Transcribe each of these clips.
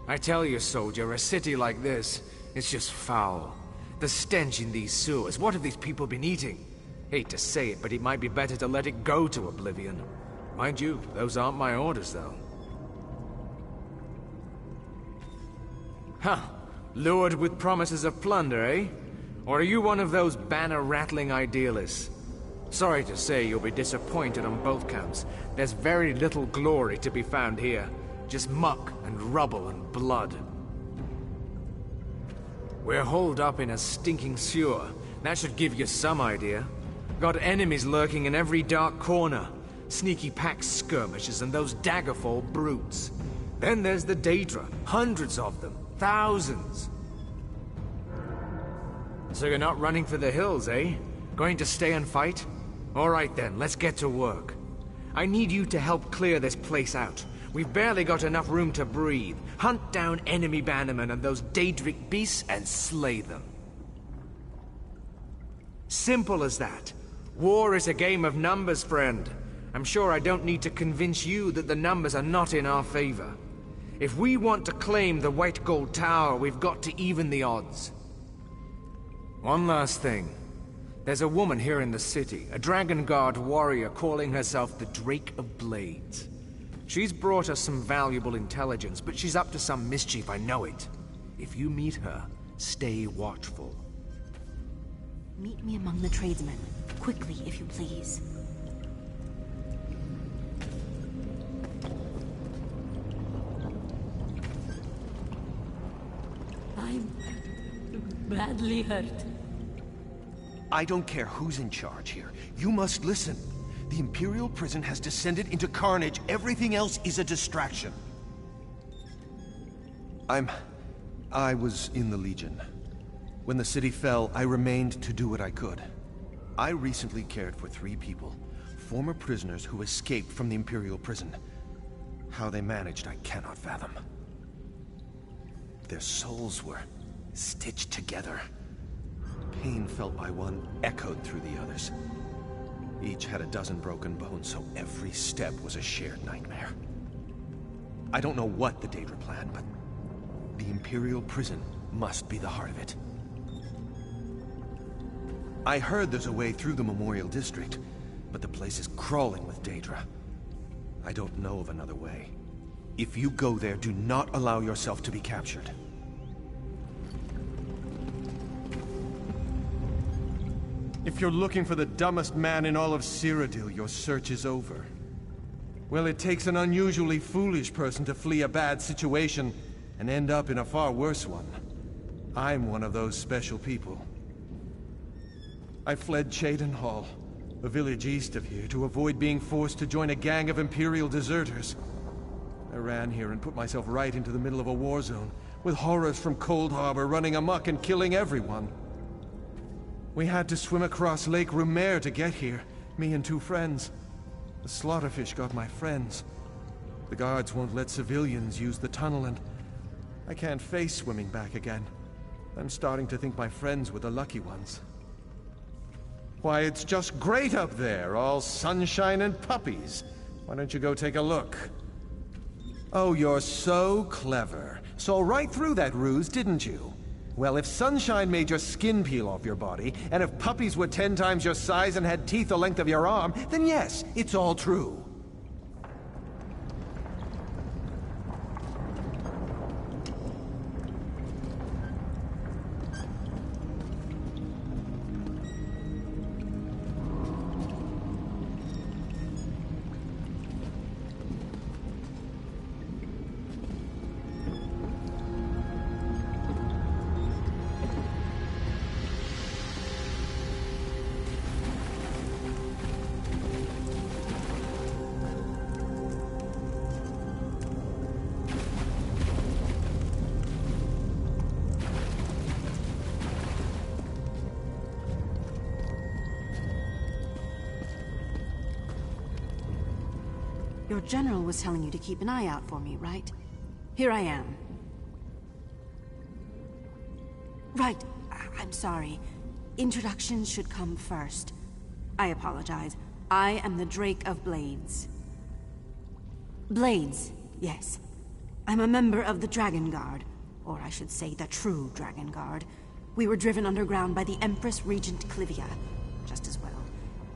I tell you, soldier, a city like this, it's just foul. The stench in these sewers, what have these people been eating? Hate to say it, but it might be better to let it go to oblivion. Mind you, those aren't my orders, though. Huh. Lured with promises of plunder, eh? Or are you one of those banner-rattling idealists? Sorry to say you'll be disappointed on both counts. There's very little glory to be found here. Just muck and rubble and blood. We're holed up in a stinking sewer. That should give you some idea. Got enemies lurking in every dark corner. Sneaky pack skirmishers and those daggerfall brutes. Then there's the Daedra. Hundreds of them. Thousands. So you're not running for the hills, eh? Going to stay and fight? All right then, let's get to work. I need you to help clear this place out. We've barely got enough room to breathe. Hunt down enemy bannermen and those Daedric beasts and slay them. Simple as that. War is a game of numbers, friend. I'm sure I don't need to convince you that the numbers are not in our favor. If we want to claim the White Gold Tower, we've got to even the odds. One last thing. There's a woman here in the city, a Dragon Guard warrior calling herself the Drake of Blades. She's brought us some valuable intelligence, but she's up to some mischief, I know it. If you meet her, stay watchful. Meet me among the tradesmen. Quickly, if you please. I'm badly hurt. I don't care who's in charge here. You must listen. The Imperial prison has descended into carnage. Everything else is a distraction. I was in the Legion. When the city fell, I remained to do what I could. I recently cared for 3 people, former prisoners who escaped from the Imperial prison. How they managed, I cannot fathom. Their souls were stitched together. Pain felt by one echoed through the others. Each had a dozen broken bones, so every step was a shared nightmare. I don't know what the Daedra planned, but the Imperial prison must be the heart of it. I heard there's a way through the Memorial District, but the place is crawling with Daedra. I don't know of another way. If you go there, do not allow yourself to be captured. If you're looking for the dumbest man in all of Cyrodiil, your search is over. Well, it takes an unusually foolish person to flee a bad situation and end up in a far worse one. I'm one of those special people. I fled Cheydinhal, a village east of here, to avoid being forced to join a gang of Imperial deserters. I ran here and put myself right into the middle of a war zone, with horrors from Cold Harbor running amok and killing everyone. We had to swim across Lake Rumer to get here, me and 2 friends. The slaughterfish got my friends. The guards won't let civilians use the tunnel, and I can't face swimming back again. I'm starting to think my friends were the lucky ones. Why, it's just great up there, all sunshine and puppies. Why don't you go take a look? Oh, you're so clever. Saw right through that ruse, didn't you? Well, if sunshine made your skin peel off your body, and if puppies were 10 times your size and had teeth the length of your arm, then yes, it's all true. Your general was telling you to keep an eye out for me, right? Here I am. Right. I'm sorry. Introductions should come first. I apologize. I am the Drake of Blades. Blades, yes. I'm a member of the Dragon Guard, or I should say the true Dragon Guard. We were driven underground by the Empress Regent Clivia, just as well.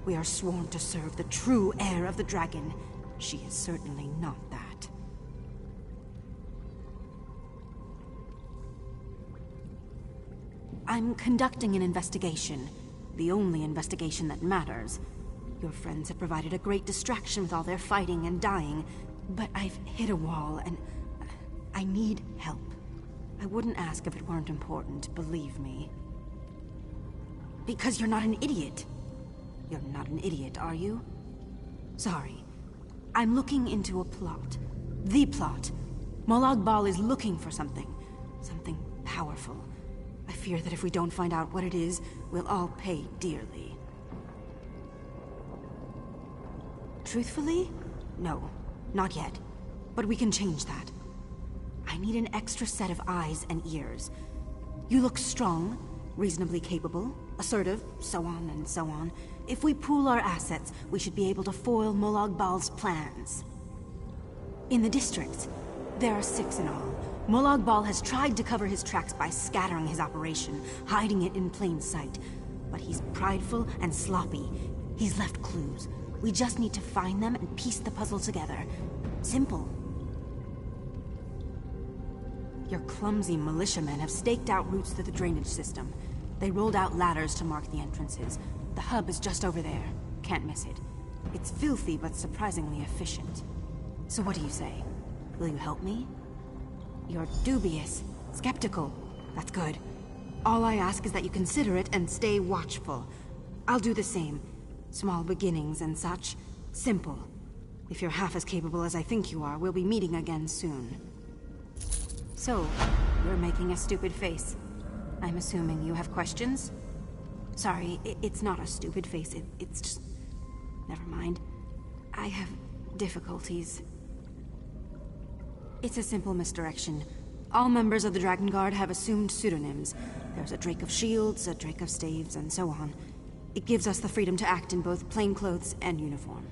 We are sworn to serve the true heir of the dragon. She is certainly not that. I'm conducting an investigation. The only investigation that matters. Your friends have provided a great distraction with all their fighting and dying, but I've hit a wall and I need help. I wouldn't ask if it weren't important, believe me. Because you're not an idiot. You're not an idiot, are you? Sorry. I'm looking into a plot. The plot. Molag Bal is looking for something. Something powerful. I fear that if we don't find out what it is, we'll all pay dearly. Truthfully? No, not yet. But we can change that. I need an extra set of eyes and ears. You look strong, reasonably capable, assertive, so on and so on. If we pool our assets, we should be able to foil Molag Bal's plans. In the districts, there are 6 in all. Molag Bal has tried to cover his tracks by scattering his operation, hiding it in plain sight. But he's prideful and sloppy. He's left clues. We just need to find them and piece the puzzle together. Simple. Your clumsy militiamen have staked out routes through the drainage system. They rolled out ladders to mark the entrances. The hub is just over there. Can't miss it. It's filthy, but surprisingly efficient. So what do you say? Will you help me? You're dubious, skeptical. That's good. All I ask is that you consider it and stay watchful. I'll do the same. Small beginnings and such. Simple. If you're half as capable as I think you are, we'll be meeting again soon. So, you're making a stupid face. I'm assuming you have questions? Sorry, it's not a stupid face, it's just... Never mind. I have difficulties. It's a simple misdirection. All members of the Dragon Guard have assumed pseudonyms. There's a Drake of Shields, a Drake of Staves, and so on. It gives us the freedom to act in both plainclothes and uniform.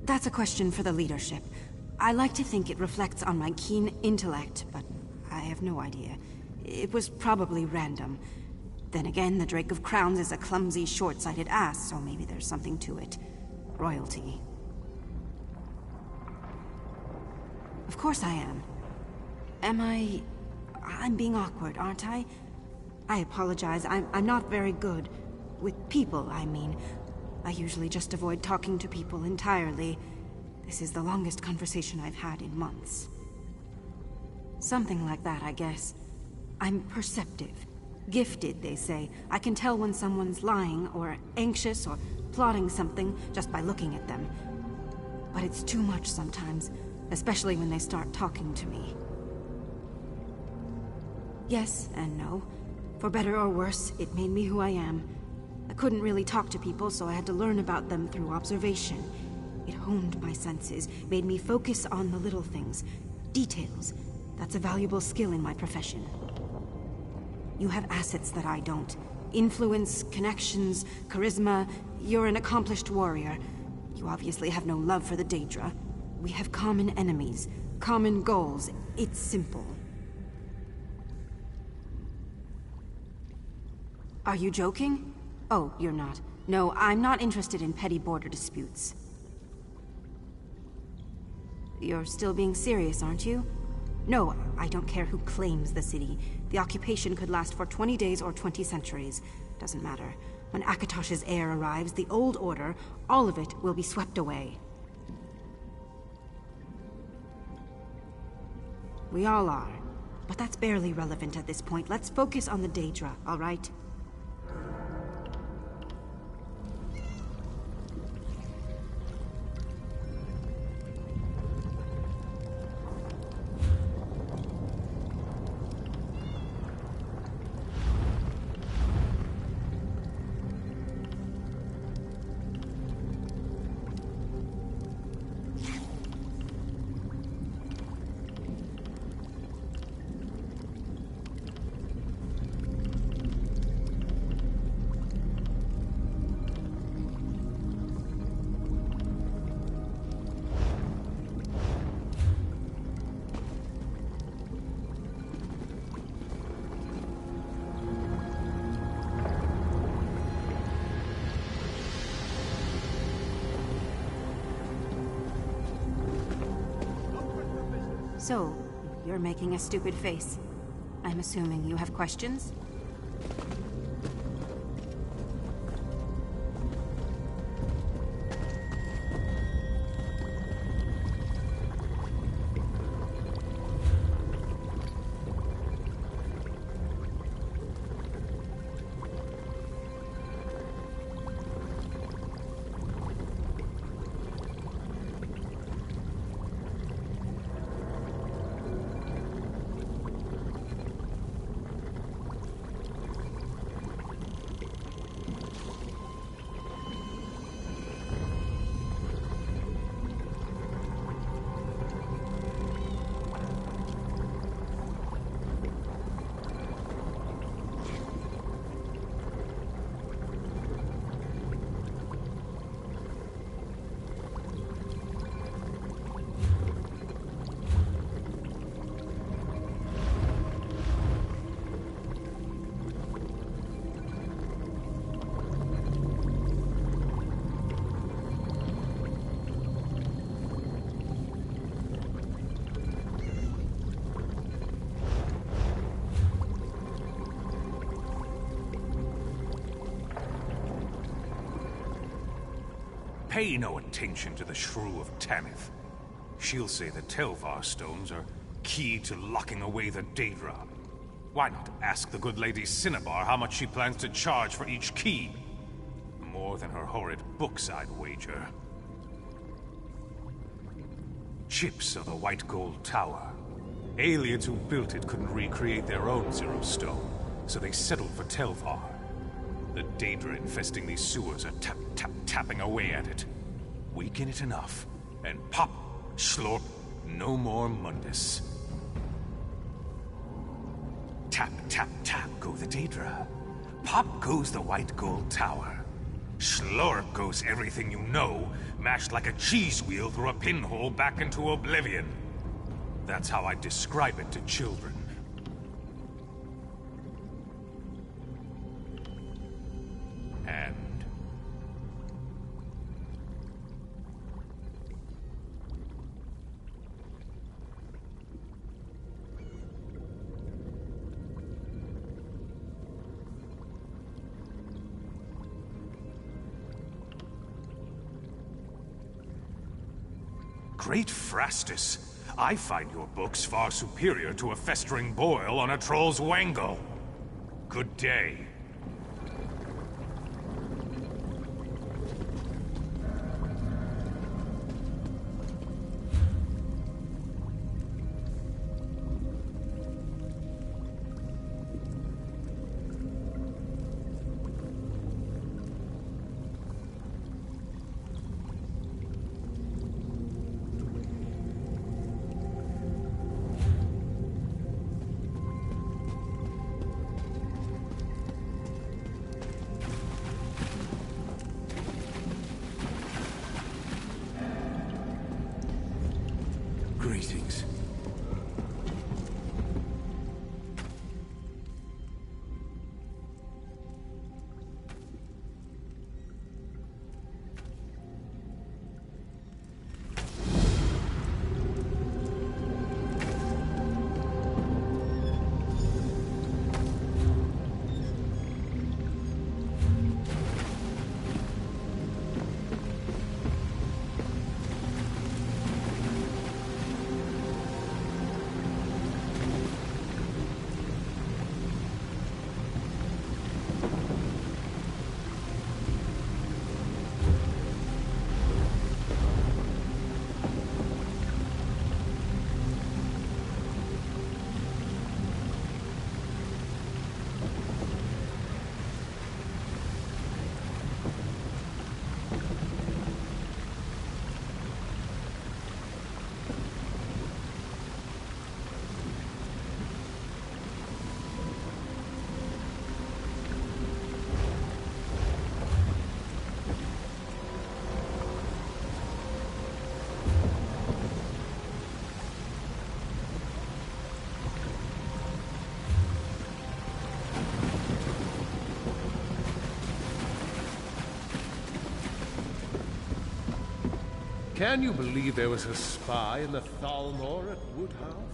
That's a question for the leadership. I like to think it reflects on my keen intellect, but I have no idea. It was probably random. Then again, the Drake of Crowns is a clumsy, short-sighted ass, so maybe there's something to it. Royalty. Of course I am. I'm being awkward, aren't I? I apologize. I'm not very good. With people, I mean. I usually just avoid talking to people entirely. This is the longest conversation I've had in months. Something like that, I guess. I'm perceptive. Gifted, they say. I can tell when someone's lying, or anxious, or plotting something just by looking at them. But it's too much sometimes, especially when they start talking to me. Yes and no. For better or worse, it made me who I am. I couldn't really talk to people, so I had to learn about them through observation. It honed my senses, made me focus on the little things. Details. That's a valuable skill in my profession. You have assets that I don't. Influence, connections, charisma. You're an accomplished warrior. You obviously have no love for the Daedra. We have common enemies, common goals. It's simple. Are you joking? Oh, you're not. No, I'm not interested in petty border disputes. You're still being serious, aren't you? No, I don't care who claims the city. The occupation could last for 20 days or 20 centuries. Doesn't matter. When Akatosh's heir arrives, the old order, all of it, will be swept away. We all are. But that's barely relevant at this point. Let's focus on the Daedra, all right? So, you're making a stupid face. I'm assuming you have questions? Pay no attention to the Shrew of Tanith. She'll say the Telvar stones are key to locking away the Daedra. Why not ask the good lady Cinnabar how much she plans to charge for each key? More than her horrid books, I'd wager. Chips of the White Gold Tower. Aliens who built it couldn't recreate their own Zero Stone, so they settled for Telvar. The Daedra infesting these sewers are tapping away at it. Weaken it enough, and pop, slorp, no more Mundus. Tap, tap, tap go the Daedra. Pop goes the White Gold Tower. Slorp goes everything you know, mashed like a cheese wheel through a pinhole back into oblivion. That's how I describe it to children. And... Great Phrastus, I find your books far superior to a festering boil on a troll's wangle. Good day. Can you believe there was a spy in the Thalmor at Woodhouse?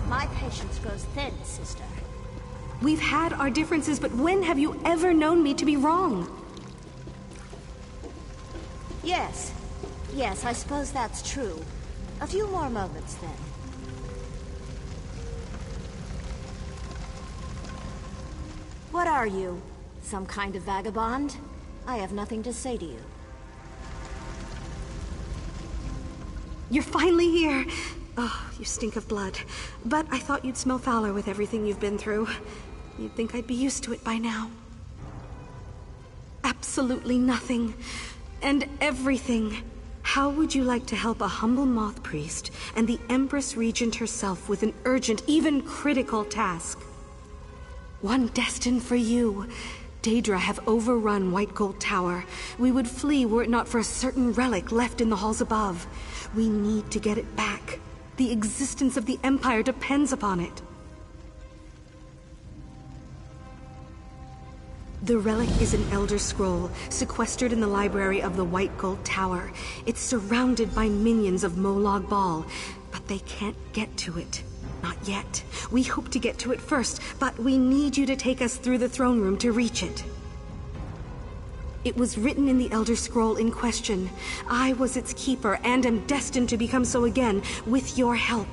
My patience grows thin, sister. We've had our differences, but when have you ever known me to be wrong? Yes. Yes, I suppose that's true. A few more moments, then. What are you? Some kind of vagabond? I have nothing to say to you. You're finally here. Oh, you stink of blood. But I thought you'd smell fouler with everything you've been through. You'd think I'd be used to it by now. Absolutely nothing. And everything. How would you like to help a humble moth priest and the Empress Regent herself with an urgent, even critical task? One destined for you. Daedra have overrun White Gold Tower. We would flee were it not for a certain relic left in the halls above. We need to get it back. The existence of the Empire depends upon it. The relic is an Elder Scroll, sequestered in the library of the White Gold Tower. It's surrounded by minions of Molag Bal, but they can't get to it. Not yet. We hope to get to it first, but we need you to take us through the throne room to reach it. It was written in the Elder Scroll in question. I was its keeper and am destined to become so again with your help.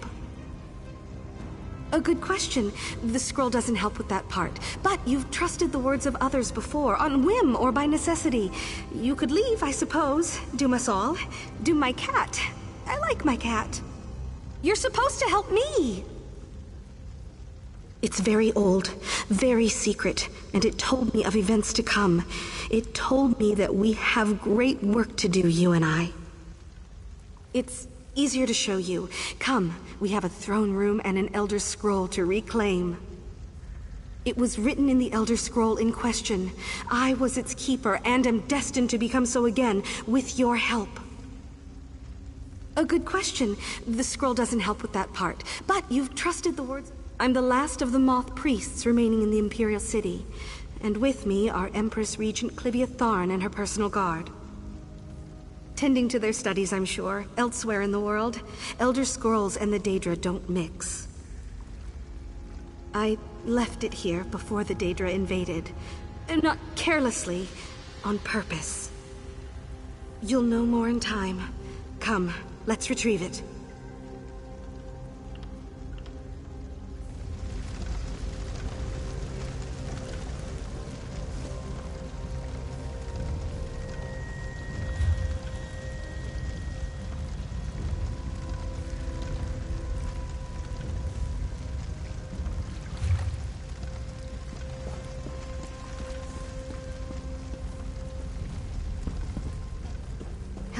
A good question. The scroll doesn't help with that part. But you've trusted the words of others before, on whim or by necessity. You could leave, I suppose. Doom us all. Doom my cat. I like my cat. You're supposed to help me! It's very old, very secret, and it told me of events to come. It told me that we have great work to do, you and I. It's easier to show you. Come, we have a throne room and an Elder Scroll to reclaim. It was written in the Elder Scroll in question. I was its keeper and am destined to become so again with your help. A good question. The scroll doesn't help with that part, but you've trusted the words. I'm the last of the Moth priests remaining in the Imperial City, and with me are Empress Regent Clivia Tharn and her personal guard. Tending to their studies, I'm sure, elsewhere in the world. Elder Scrolls and the Daedra don't mix. I left it here before the Daedra invaded. Not carelessly, on purpose. You'll know more in time. Come, let's retrieve it.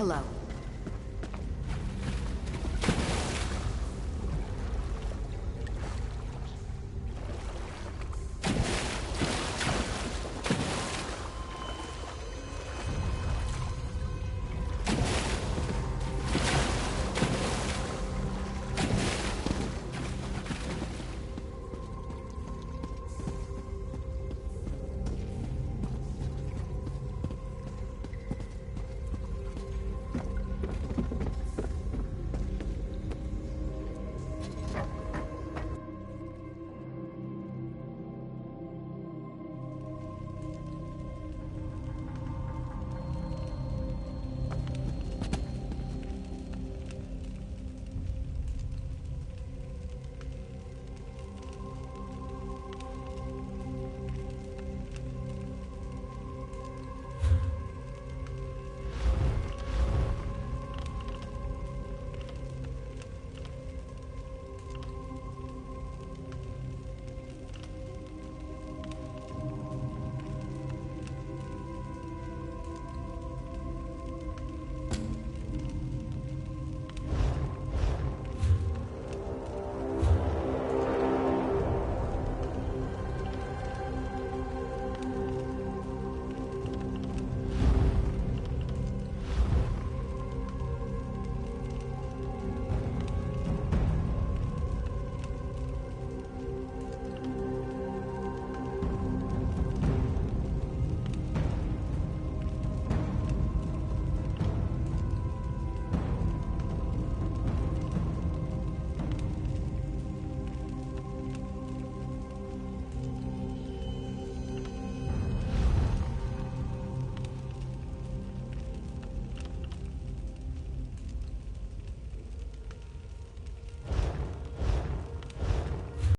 Hello.